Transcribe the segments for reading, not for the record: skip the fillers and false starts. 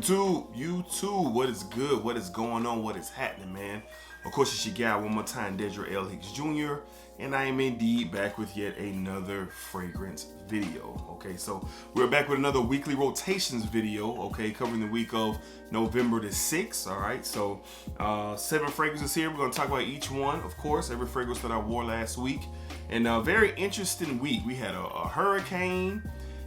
YouTube, what is good? What is going on? What is happening, man? Of course, it's your guy one more time, Dedra L. Hicks Jr., and I am indeed back with yet another fragrance video. Okay, so we're back with another weekly rotations video, okay, covering the week of November the 6th, all right? So 7 fragrances here. We're going to talk about each one, of course, every fragrance that I wore last week. And a very interesting week. We had a hurricane,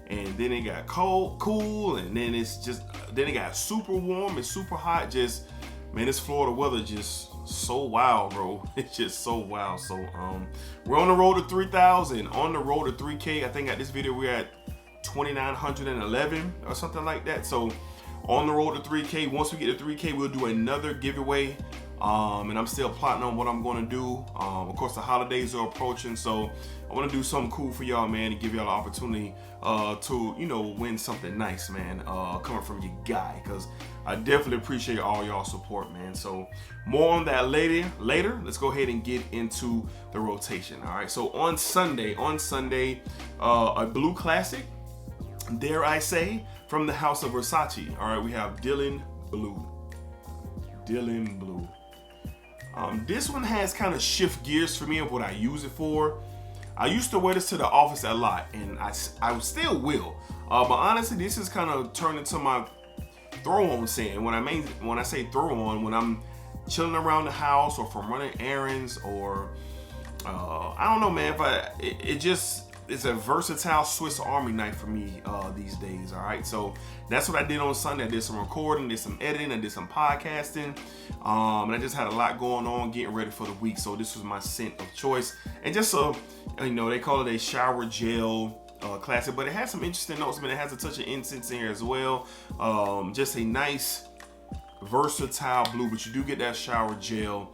and then it got cool, and then it got super warm and super hot. Just, man, this Florida weather just so wild, bro. It's just so wild. So we're on the road to 3,000, on the road to 3K. I think at this video we're at 2,911 or something like that. So on the road to 3K. Once we get to 3K, we'll do another giveaway. And I'm still plotting on what I'm going to do. Of course, the holidays are approaching, so I want to do something cool for y'all, man, to give y'all the opportunity to, you know, win something nice, man, coming from your guy, because I definitely appreciate all y'all support, man. So more on that later. Let's go ahead and get into the rotation. All right, so on Sunday, a blue classic, dare I say, from the house of Versace. All right, we have Dylan Blue. This one has kind of shift gears for me of what I use it for. I used to wear this to the office a lot, and I still will. But honestly, this is kind of turned into my throw-on scent. When I say throw-on, when I'm chilling around the house or from running errands, or I don't know, man. It's a versatile Swiss Army knife for me these days, all right? So that's what I did on Sunday. I did some recording, did some editing, I did some podcasting, and I just had a lot going on getting ready for the week. So this was my scent of choice. And just you know, they call it a shower gel classic, but it has some interesting notes, but it has a touch of incense in here as well. Just a nice, versatile blue, but you do get that shower gel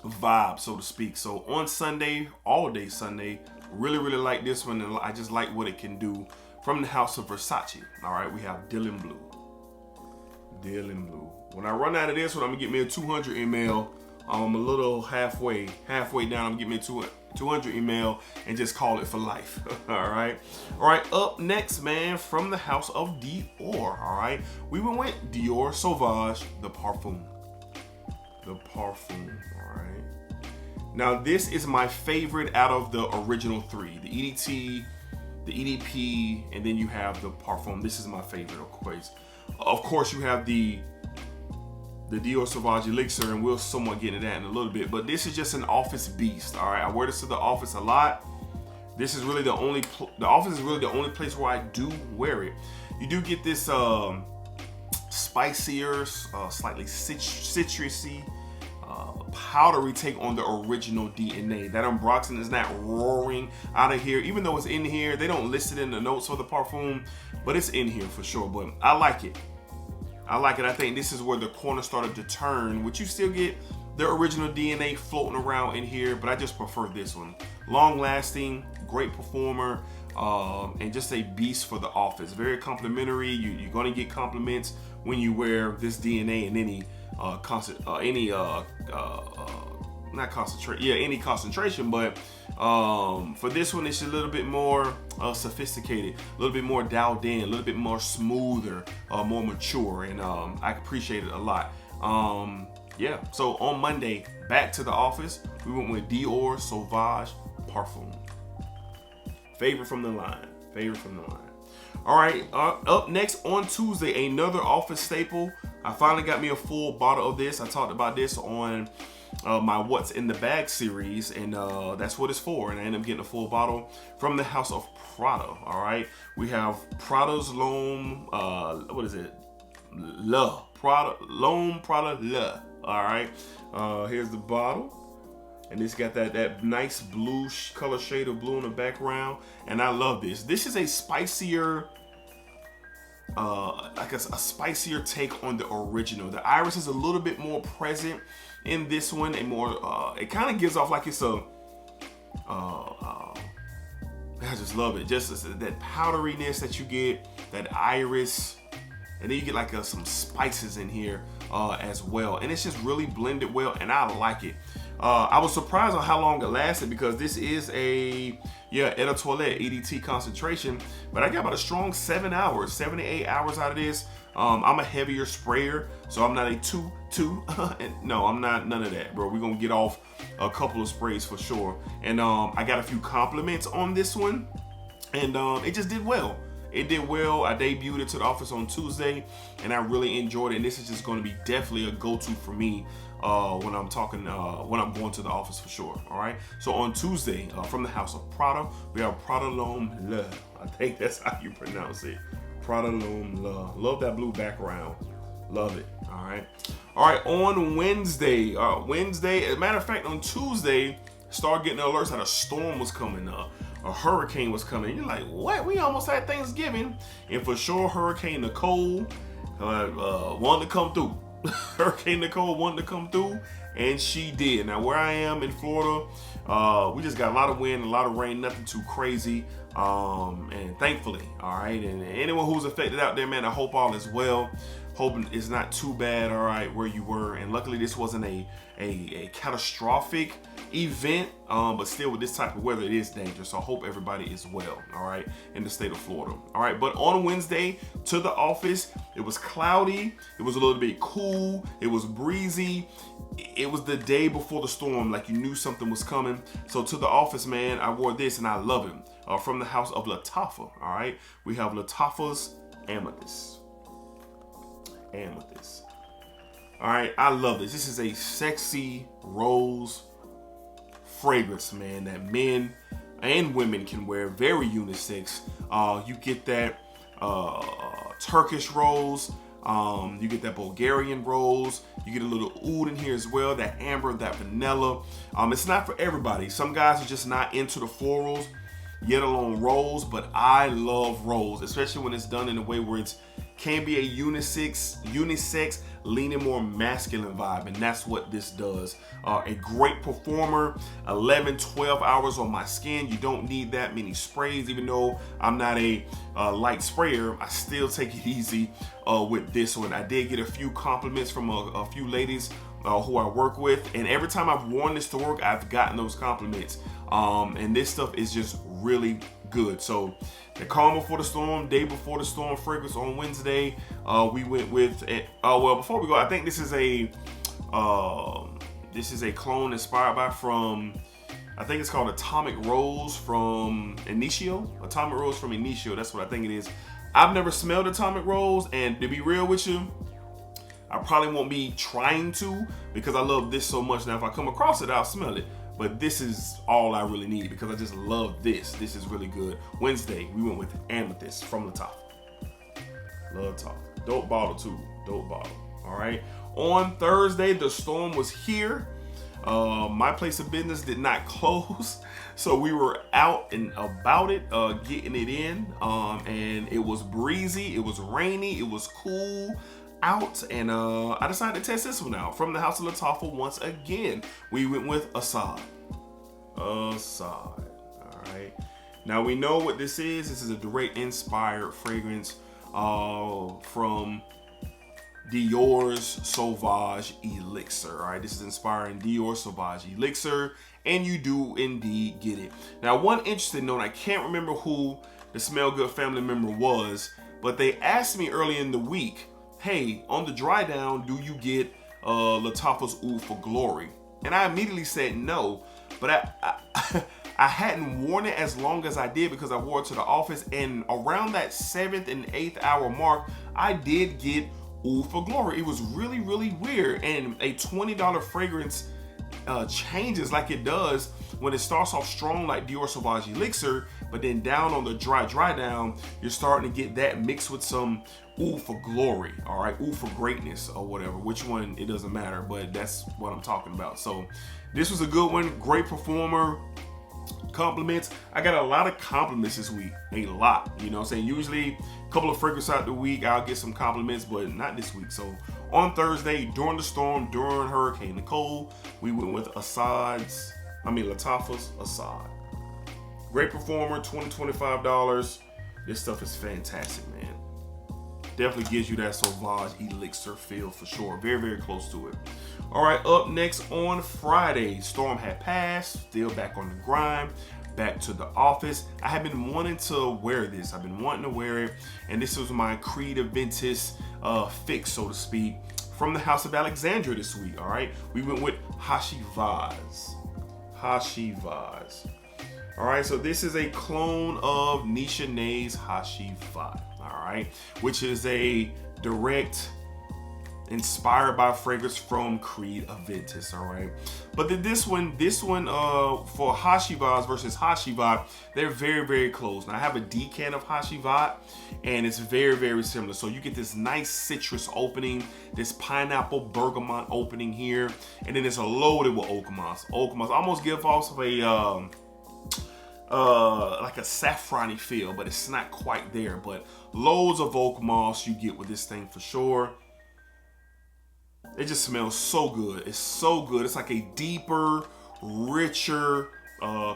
vibe, so to speak. So on Sunday, all day Sunday, really like this one, and I just like what it can do. From the house of Versace, all right, we have Dylan Blue. When I run out of this one, I'm gonna get me a 200 ml. I'm a little halfway down. I'm gonna get me a 200 ml and just call it for life. All right. Up next, man, from the house of Dior. All right, we went with Dior Sauvage, the Parfum. All right. Now this is my favorite out of the original 3: the EDT, the EDP, and then you have the Parfum. This is my favorite, of course. Of course, you have the Dior Sauvage Elixir, and we'll somewhat get into that in a little bit. But this is just an office beast. All right, I wear this to the office a lot. This is really the office is really the only place where I do wear it. You do get this spicier, slightly citrusy, powdery take on the original DNA. That unboxing is not roaring out of here, even though it's in here. They don't list it in the notes for the Parfum, but it's in here for sure. But I like it. I think this is where the corner started to turn, which you still get the original DNA floating around in here, but I just prefer this one. Long lasting, great performer, and just a beast for the office. Very complimentary. You're gonna get compliments when you wear this DNA in any any concentration, but for this one, it's a little bit more sophisticated, a little bit more dialed in, a little bit more smoother, more mature, and I appreciate it a lot. Yeah, so on Monday, back to the office, we went with Dior Sauvage Parfum. Favorite from the line. All right, up next on Tuesday, another office staple. I finally got me a full bottle of this. I talked about this on my What's in the Bag series, and that's what it's for. And I ended up getting a full bottle from the house of Prada. All right, we have Prada's L'Homme, Prada Le. All right, here's the bottle. And it's got that nice blue color shade of blue in the background. And I love this. This is a spicier, a spicier take on the original. The iris is a little bit more present in this one, and more, it kind of gives off like it's I just love it. Just that powderiness that you get, that iris, and then you get like some spices in here as well. And it's just really blended well, and I like it. I was surprised on how long it lasted because this is a Eau de Toilette EDT concentration, but I got about a strong 7 hours, 7 to 8 hours out of this. I'm a heavier sprayer, so I'm not a 2-2. No, I'm not none of that, bro. We're gonna get off a couple of sprays for sure. And I got a few compliments on this one, and it just did well. It did well. I debuted it to the office on Tuesday, and I really enjoyed it. And this is just going to be definitely a go-to for me when I'm going to the office for sure. All right. So on Tuesday, from the house of Prada, we have Prada L'Homme Le. I think that's how you pronounce it. Prada L'Homme Le. Love that blue background. Love it. All right. All right. On Wednesday, as a matter of fact, on Tuesday, started getting alerts that a storm was coming up. A hurricane was coming. You're like, what? We almost had Thanksgiving. And for sure, Hurricane Nicole wanted to come through. Hurricane Nicole wanted to come through, and she did. Now, where I am in Florida, we just got a lot of wind, a lot of rain, nothing too crazy. And thankfully, all right. And anyone who's affected out there, man, I hope all is well. Hoping it's not too bad, all right, where you were. And luckily, this wasn't a catastrophic event, but still with this type of weather, it is dangerous. So I hope everybody is well, all right, in the state of Florida. All right, but on Wednesday to the office, it was cloudy. It was a little bit cool. It was breezy. It was the day before the storm, like you knew something was coming. So to the office, man, I wore this and I love it. From the house of Lattafa, all right? We have Lattafa's Amethyst. Amethyst. All right, I love this. This is a sexy rose fragrance, man, that men and women can wear. Very unisex. You get that Turkish rose. You get that Bulgarian rose. You get a little oud in here as well. That amber, that vanilla. It's not for everybody. Some guys are just not into the florals, yet alone rose. But I love rose, especially when it's done in a way where it's can be a unisex, leaning more masculine vibe, and that's what this does. A great performer, 11, 12 hours on my skin. You don't need that many sprays. Even though I'm not a light sprayer, I still take it easy with this one. I did get a few compliments from a few ladies who I work with, and every time I've worn this to work, I've gotten those compliments. And this stuff is just really good. So the calm before the storm, day before the storm fragrance on Wednesday, we went with well, before we go, I think this is a clone inspired by I think it's called Atomic Rose from Initio. Atomic Rose from Initio, that's what I think it is. I've never smelled Atomic Rose, and to be real with you, I probably won't be trying to because I love this so much. Now, if I come across it, I'll smell it. But this is all I really need because I just love this. This is really good. Wednesday, we went with Amethyst from Lattafa. Lattafa. Dope bottle too. Dope bottle. All right. On Thursday, the storm was here. My place of business did not close. So we were out and about it, getting it in. And it was breezy. It was rainy. It was cool out, and I decided to test this one out. From the house of Lattafa once again, we went with Asad. All right. Now we know what this is. This is a direct inspired fragrance from Dior's Sauvage Elixir. All right, this is inspiring Dior Sauvage Elixir, and you do indeed get it. Now, one interesting note, I can't remember who the Smell Good family member was, but they asked me early in the week, hey, on the dry down, do you get Lattafa's Oud for Glory? And I immediately said no, but I hadn't worn it as long as I did because I wore it to the office, and around that 7th and 8th hour mark, I did get Oud for Glory. It was really, really weird, and a $20 fragrance changes like it does when it starts off strong like Dior Sauvage Elixir, but then down on the dry down, you're starting to get that mixed with some Oud for Glory, all right, Oud for Greatness or whatever, which one, it doesn't matter, but that's what I'm talking about. So this was a good one, great performer. Compliments, I got a lot of compliments this week, a lot, you know what I'm saying? Usually a couple of fragrances out the week, I'll get some compliments, but not this week. So on Thursday, during the storm, during Hurricane Nicole, we went with Lattafa's Asad. Great performer, $20-$25. This stuff is fantastic, man. Definitely gives you that Sauvage Elixir feel for sure. Very, very close to it. All right, up next on Friday, storm had passed, still back on the grind, back to the office. I have been wanting to wear this. I've been wanting to wear it, and this was my Creed Amethyst fix, so to speak, from the house of Alexandria this week. All right, we went with Hashivas. Hashivas. All right, so this is a clone of Nisha Nay's Hashivat. All right, which is a direct inspired by fragrance from Creed Amethyst. All right, but this one for Hashivas versus Hashivat, they're very, very close. Now I have a decan of Hashivat, and it's very, very similar. So you get this nice citrus opening, this pineapple bergamot opening here, and then it's a loaded with oak moss. Oak moss almost give off a like a saffrony feel, but it's not quite there. But loads of oak moss you get with this thing for sure. It just smells so good. It's so good. It's like a deeper, richer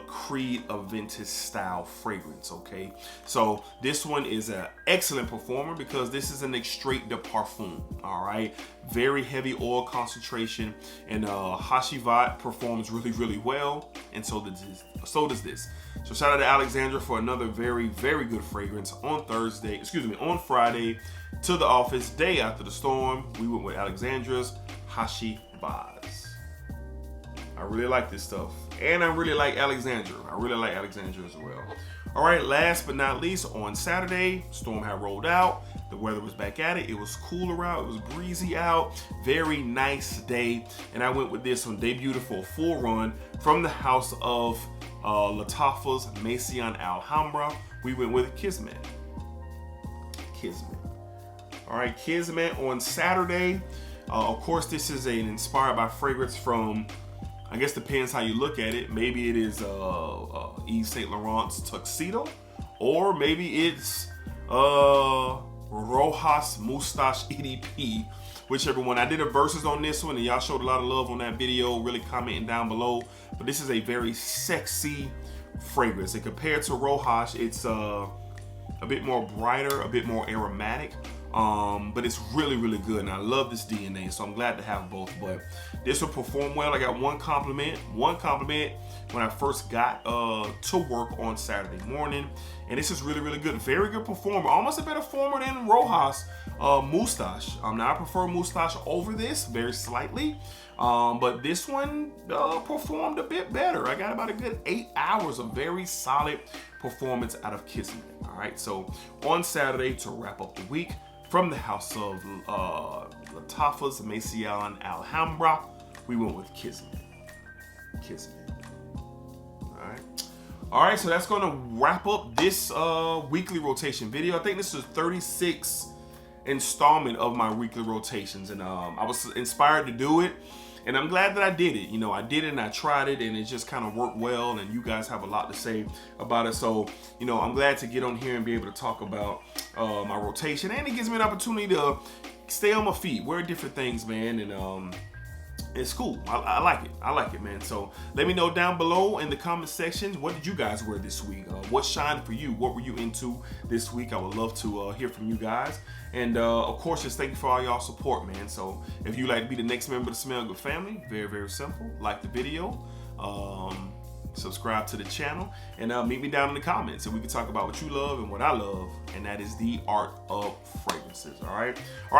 Creed Amethyst style fragrance. Okay, so this one is an excellent performer because this is an extrait de Parfum. All right, very heavy oil concentration, and Hashivat performs really, really well, and so does this. So shout out to Alexandria for another very, very good fragrance on Friday to the office, day after the storm. We went with Alexandria's Hashivas. I really like this stuff, and I really like Alexandria. I really like Alexandria as well. All right, last but not least, on Saturday, storm had rolled out. The weather was back at it. It was cooler out. It was breezy out. Very nice day, and I went with this on debut for a full run from the house of Lattafa's Maison Alhambra. We went with Kismet. All right, Kismet on Saturday. Of course, this is an inspired by fragrance from, I guess depends how you look at it. Maybe it is Yves Saint Laurent's Tuxedo, or maybe it's Rojas Moustache EDP, whichever one. I did a versus on this one, and y'all showed a lot of love on that video, really commenting down below. But this is a very sexy fragrance, and compared to Rojas, it's a bit more brighter, a bit more aromatic. But it's really, really good, and I love this DNA, so I'm glad to have both. But this will perform well. I got one compliment when I first got to work on Saturday morning, and this is really, really good. Very good performer, almost a better performer than Rojas Moustache. Now I prefer Moustache over this, very slightly, but this one performed a bit better. I got about a good 8 hours of very solid performance out of Kismet. All right, so on Saturday, to wrap up the week, from the house of Lattafa's Maison Alhambra, we went with Kismet. All right, so that's gonna wrap up this weekly rotation video. I think this is the 36th installment of my weekly rotations, and I was inspired to do it, and I'm glad that I did it. You know, I did it and I tried it, and it just kind of worked well, and you guys have a lot to say about it. So, you know, I'm glad to get on here and be able to talk about my rotation, and it gives me an opportunity to stay on my feet, wear different things, man, and it's cool. I like it, man. So let me know down below in the comment section, what did you guys wear this week? What shined for you? What were you into this week? I would love to hear from you guys. And of course, just thank you for all y'all support, man. So if you'd like to be the next member of the Smell Good family, very, very simple. Like the video, subscribe to the channel, and meet me down in the comments, and we can talk about what you love and what I love, and that is the art of fragrances. All right,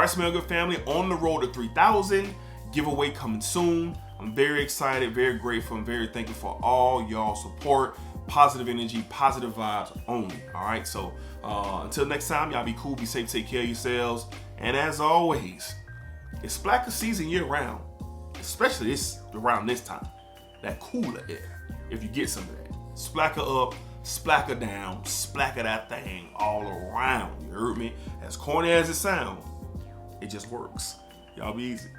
Smell Good family, on the road to 3,000. Giveaway coming soon. I'm very excited, very grateful, and very thankful for all y'all support. Positive energy, positive vibes only. All right, so until next time, y'all be cool, be safe, take care of yourselves, and as always, it's splacker season year round, especially around this time. That cooler air, if you get some of that. Splacker up, splacker down, splacker that thing all around. You heard me? As corny as it sounds, it just works. Y'all be easy.